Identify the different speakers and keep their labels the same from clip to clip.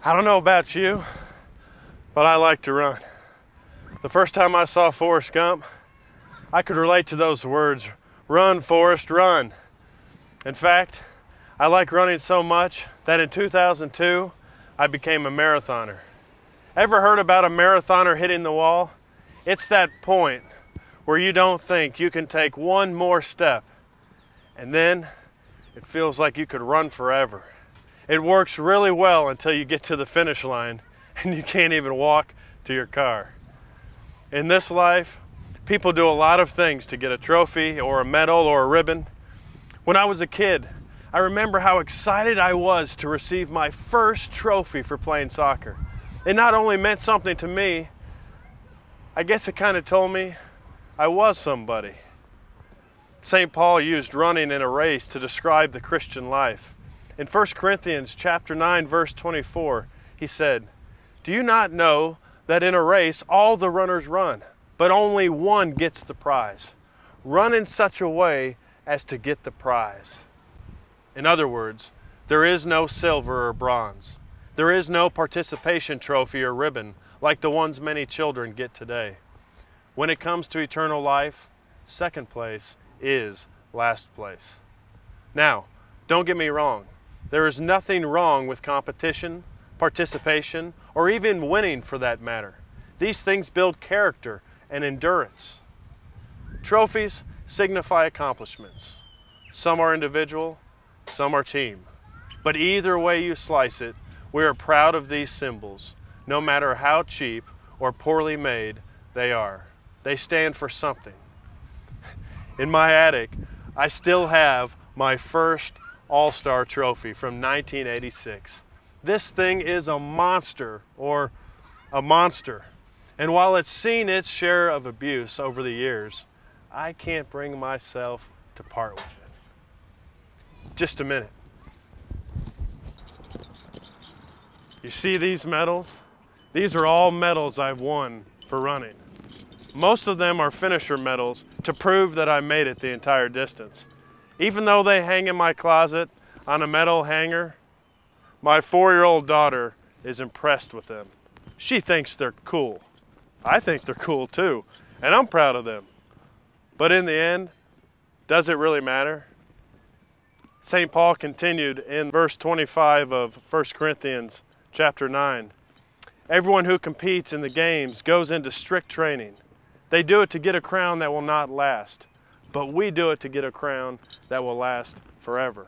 Speaker 1: I don't know about you, but I like to run. The first time I saw Forrest Gump, I could relate to those words, "Run, Forrest, run." In fact, I like running so much that in 2002, I became a marathoner. Ever heard about a marathoner hitting the wall? It's that point where you don't think you can take one more step, and then it feels like you could run forever. It works really well until you get to the finish line and you can't even walk to your car. In this life, people do a lot of things to get a trophy or a medal or a ribbon. When I was a kid, I remember how excited I was to receive my first trophy for playing soccer. It not only meant something to me, I guess it kind of told me I was somebody. St. Paul used running in a race to describe the Christian life. In 1 Corinthians chapter 9, verse 24, he said, "Do you not know that in a race all the runners run, but only one gets the prize? Run in such a way as to get the prize." In other words, there is no silver or bronze. There is no participation trophy or ribbon like the ones many children get today. When it comes to eternal life, second place is last place. Now, don't get me wrong. There is nothing wrong with competition, participation, or even winning for that matter. These things build character and endurance. Trophies signify accomplishments. Some are individual, some are team. But either way you slice it, we are proud of these symbols, no matter how cheap or poorly made they are. They stand for something. In my attic, I still have my first All-Star trophy from 1986. This thing is a monster, or a monster. And while it's seen its share of abuse over the years, I can't bring myself to part with it. Just a minute. You see these medals? These are all medals I've won for running. Most of them are finisher medals to prove that I made it the entire distance. Even though they hang in my closet on a metal hanger, my 4-year-old daughter is impressed with them. She thinks they're cool. I think they're cool too, and I'm proud of them. But in the end, does it really matter? St. Paul continued in verse 25 of 1 Corinthians chapter 9. Everyone who competes in the games goes into strict training. They do it to get a crown that will not last, but we do it to get a crown that will last forever.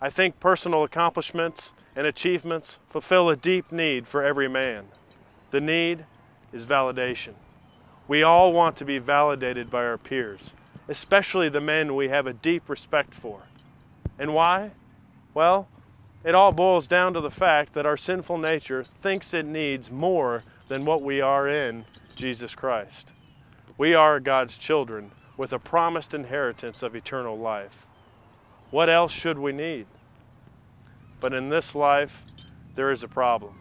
Speaker 1: I think personal accomplishments and achievements fulfill a deep need for every man. The need is validation. We all want to be validated by our peers, especially the men we have a deep respect for. And why? Well, it all boils down to the fact that our sinful nature thinks it needs more than what we are in Jesus Christ. We are God's children with a promised inheritance of eternal life. What else should we need? But in this life, there is a problem.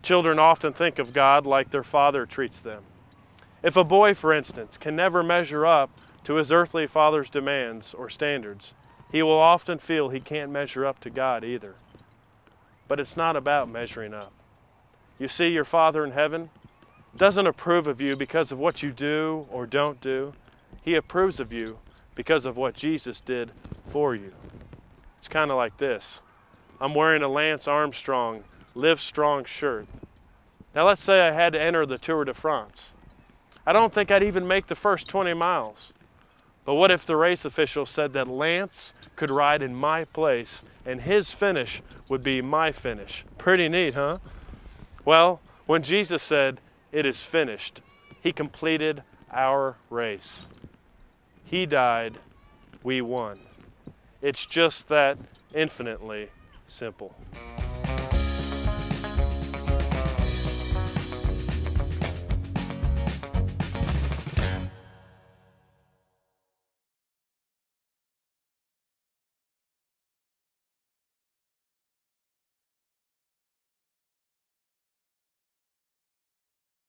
Speaker 1: Children often think of God like their father treats them. If a boy, for instance, can never measure up to his earthly father's demands or standards, he will often feel he can't measure up to God either. But it's not about measuring up. You see, your Father in heaven doesn't approve of you because of what you do or don't do. He approves of you because of what Jesus did for you. It's kind of like this. I'm wearing a Lance Armstrong Live Strong shirt. Now let's say I had to enter the Tour de France. I don't think I'd even make the first 20 miles. But what if the race official said that Lance could ride in my place and his finish would be my finish? Pretty neat, huh? Well, when Jesus said, "It is finished," he completed our race. He died, we won. It's just that infinitely simple.